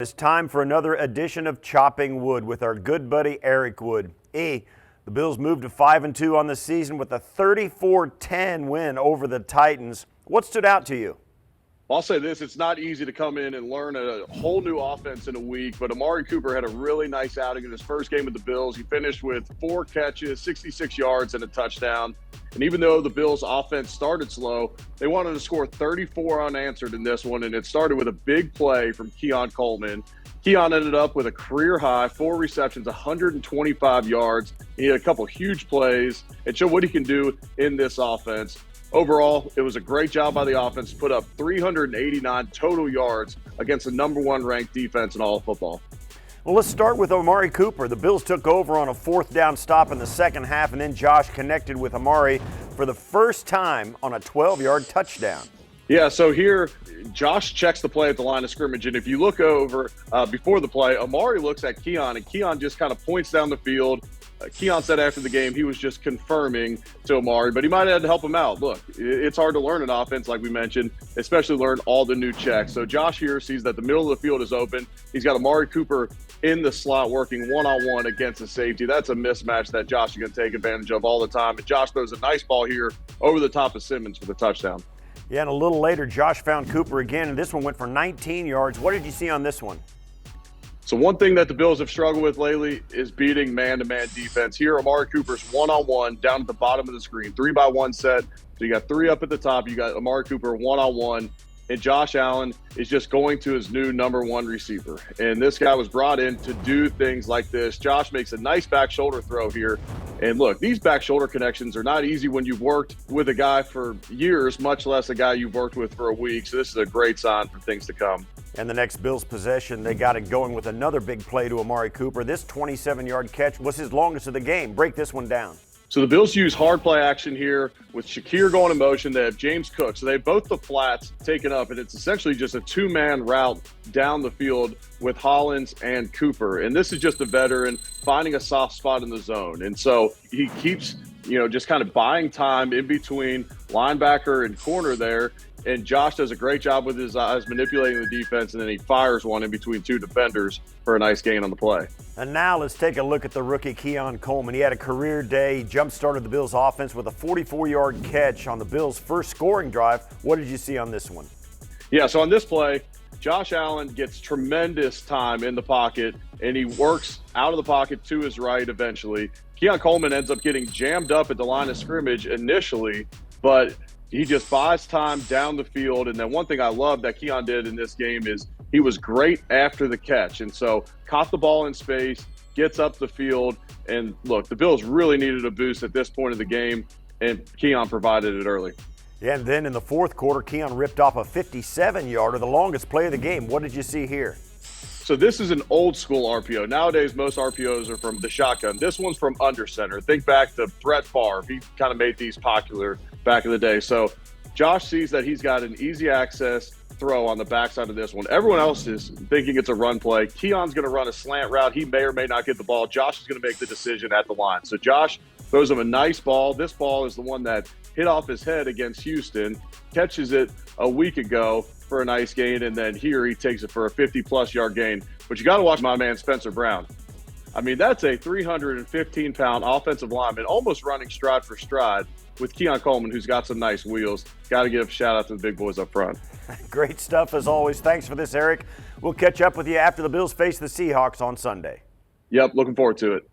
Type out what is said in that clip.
It's time for another edition of Chopping Wood with our good buddy Eric Wood. The Bills moved to 5-2 on the season with a 34-10 win over the Titans. What stood out to you? I'll say this, it's not easy to come in and learn a whole new offense in a week, but Amari Cooper had a really nice outing in his first game with the Bills. He finished with 4 catches, 66 yards, and a touchdown. And even though the Bills' offense started slow, they wanted to score 34 unanswered in this one, and it started with a big play from Keon Coleman. Keon ended up with a career-high 4 receptions, 125 yards. He had a couple huge plays and showed what he can do in this offense. Overall, it was a great job by the offense to put up 389 total yards against the #1 ranked defense in all of football. Well, let's start with Amari Cooper. The Bills took over on a 4th down stop in the second half, and then Josh connected with Amari for the first time on a 12-yard touchdown. Yeah, so here, Josh checks the play at the line of scrimmage, and if you look over before the play, Amari looks at Keon, and Keon just kind of points down the field. Keon said after the game he was just confirming to Amari, but he might have had to help him out. Look, it's hard to learn an offense, like we mentioned, especially learn all the new checks. So Josh here sees that the middle of the field is open. He's got Amari Cooper in the slot working one-on-one against the safety. That's a mismatch that Josh is going to take advantage of all the time. And Josh throws a nice ball here over the top of Simmons for the touchdown. Yeah, and a little later, Josh found Cooper again, and this one went for 19 yards. What did you see on this one? So one thing that the Bills have struggled with lately is beating man-to-man defense. Here, Amari Cooper's one-on-one down at the bottom of the screen, 3-by-1 set. So you got 3 up at the top. You got Amari Cooper one-on-one, and Josh Allen is just going to his new #1 receiver. And this guy was brought in to do things like this. Josh makes a nice back shoulder throw here. And look, these back shoulder connections are not easy when you've worked with a guy for years, much less a guy you've worked with for a week. So this is a great sign for things to come. And the next Bills possession, they got it going with another big play to Amari Cooper. This 27-yard catch was his longest of the game. Break this one down. So the Bills use hard play action here with Shakir going in motion. They have James Cook. So they have both the flats taken up, and it's essentially just a 2-man route down the field with Hollins and Cooper. And this is just a veteran finding a soft spot in the zone. And so he keeps, just kind of buying time in between linebacker and corner there. And Josh does a great job with his eyes manipulating the defense, and then he fires one in between 2 defenders for a nice gain on the play. And now let's take a look at the rookie Keon Coleman. He had a career day. He jump-started the Bills' offense with a 44-yard catch on the Bills' first scoring drive. What did you see on this one? Yeah, so on this play, Josh Allen gets tremendous time in the pocket, and he works out of the pocket to his right eventually. Keon Coleman ends up getting jammed up at the line of scrimmage initially, but he just buys time down the field. And then one thing I love that Keon did in this game is he was great after the catch. And so caught the ball in space, gets up the field. And look, the Bills really needed a boost at this point of the game, and Keon provided it early. Yeah, and then in the fourth quarter, Keon ripped off a 57-yarder, the longest play of the game. What did you see here? So this is an old school RPO. Nowadays, most RPOs are from the shotgun. This one's from under center. Think back to Brett Favre. He kind of made these popular back in the day. So Josh sees that he's got an easy access throw on the backside of this one. Everyone else is thinking it's a run play. Keon's going to run a slant route. He may or may not get the ball. Josh is going to make the decision at the line. So Josh throws him a nice ball. This ball is the one that hit off his head against Houston, catches it a week ago for a nice gain, and then here he takes it for a 50-plus yard gain. But you got to watch my man Spencer Brown. I mean, that's a 315-pound offensive lineman almost running stride for stride with Keon Coleman, who's got some nice wheels. Got to give a shout-out to the big boys up front. Great stuff as always. Thanks for this, Eric. We'll catch up with you after the Bills face the Seahawks on Sunday. Yep, looking forward to it.